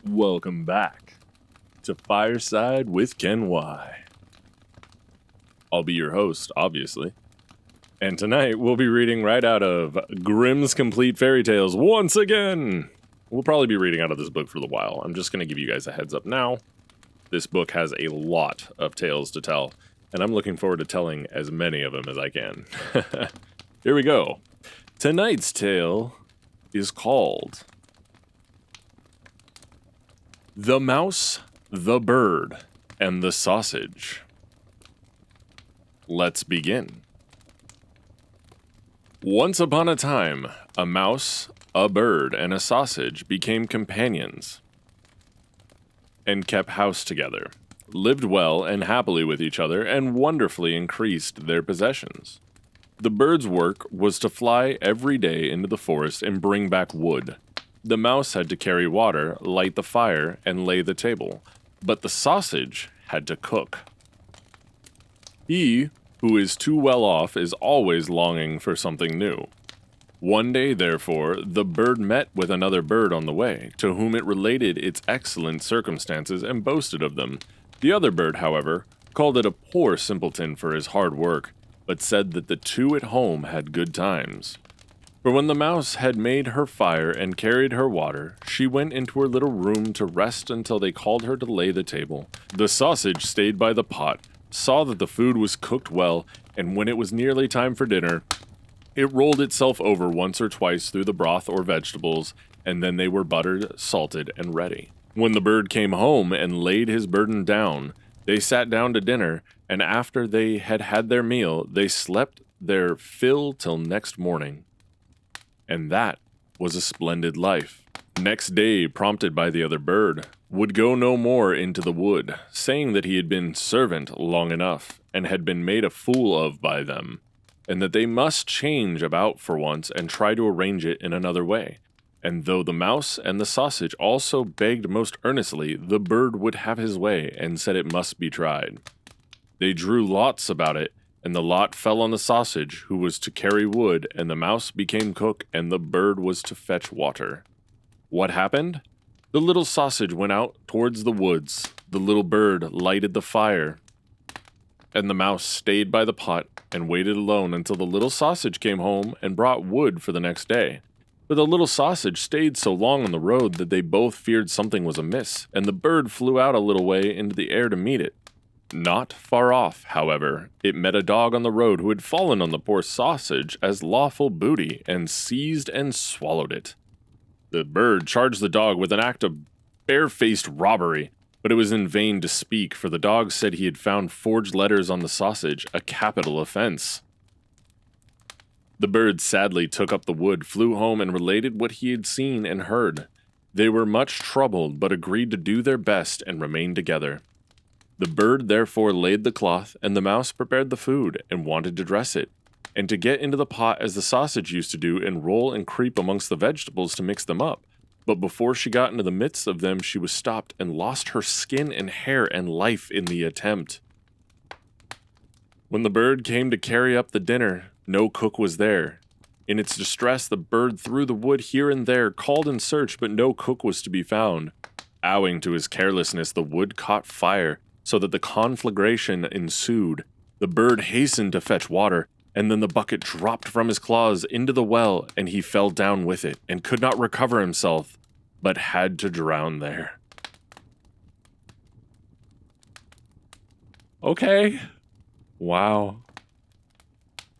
Welcome back to Fireside with Kenwaii. I'll be your host, obviously. And tonight we'll be reading right out of Grimm's Complete Fairy Tales once again. We'll probably be reading out of this book for a while. I'm just going to give you guys a heads up now. This book has a lot of tales to tell, and I'm looking forward to telling as many of them as I can. Here we go. Tonight's tale is called The Mouse, the Bird, and the Sausage. Let's begin. Once upon a time, a mouse, a bird, and a sausage became companions and kept house together, lived well and happily with each other, and wonderfully increased their possessions. The bird's work was to fly every day into the forest and bring back wood. The mouse had to carry water, light the fire, and lay the table, but the sausage had to cook. He who is too well off is always longing for something new. One day, therefore, the bird met with another bird on the way, to whom it related its excellent circumstances and boasted of them. The other bird, however, called it a poor simpleton for his hard work, but said that the two at home had good times. For when the mouse had made her fire and carried her water, she went into her little room to rest until they called her to lay the table. The sausage stayed by the pot, saw that the food was cooked well, and when it was nearly time for dinner, it rolled itself over once or twice through the broth or vegetables, and then they were buttered, salted, and ready. When the bird came home and laid his burden down, they sat down to dinner, and after they had had their meal, they slept their fill till next morning. And that was a splendid life. Next day, prompted by the other bird, would go no more into the wood, saying that he had been servant long enough, and had been made a fool of by them, and that they must change about for once and try to arrange it in another way. And though the mouse and the sausage also begged most earnestly, the bird would have his way, and said it must be tried. They drew lots about it, and the lot fell on the sausage, who was to carry wood, and the mouse became cook, and the bird was to fetch water. What happened? The little sausage went out towards the woods, the little bird lighted the fire, and the mouse stayed by the pot and waited alone until the little sausage came home and brought wood for the next day. But the little sausage stayed so long on the road that they both feared something was amiss, and the bird flew out a little way into the air to meet it. Not far off, however, it met a dog on the road who had fallen on the poor sausage as lawful booty, and seized and swallowed it. The bird charged the dog with an act of barefaced robbery, but it was in vain to speak, for the dog said he had found forged letters on the sausage, a capital offense. The bird sadly took up the wood, flew home, and related what he had seen and heard. They were much troubled, but agreed to do their best and remain together. The bird therefore laid the cloth, and the mouse prepared the food, and wanted to dress it, and to get into the pot as the sausage used to do, and roll and creep amongst the vegetables to mix them up. But before she got into the midst of them, she was stopped, and lost her skin and hair and life in the attempt. When the bird came to carry up the dinner, no cook was there. In its distress, the bird threw the wood here and there, called in search, but no cook was to be found. Owing to his carelessness, the wood caught fire, so that the conflagration ensued. The bird hastened to fetch water, and then the bucket dropped from his claws into the well, and he fell down with it, and could not recover himself, but had to drown there. Okay. Wow.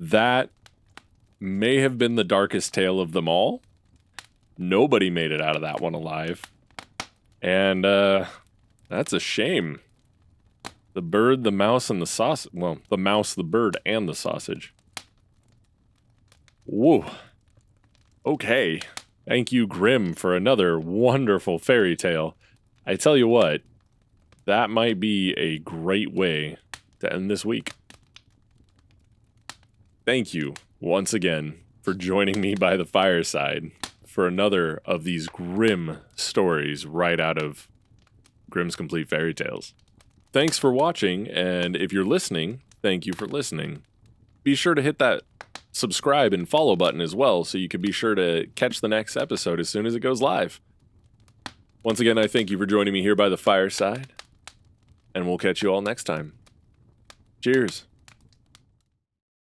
That may have been the darkest tale of them all. Nobody made it out of that one alive. And, that's a shame. The bird, the mouse, and the sausage. Well, the mouse, the bird, and the sausage. Whoa. Okay. Thank you, Grimm, for another wonderful fairy tale. I tell you what, that might be a great way to end this week. Thank you, once again, for joining me by the fireside for another of these grim stories right out of Grimm's Complete Fairy Tales. Thanks for watching, and if you're listening, thank you for listening. Be sure to hit that subscribe and follow button as well so you can be sure to catch the next episode as soon as it goes live. Once again, I thank you for joining me here by the fireside, and we'll catch you all next time. Cheers.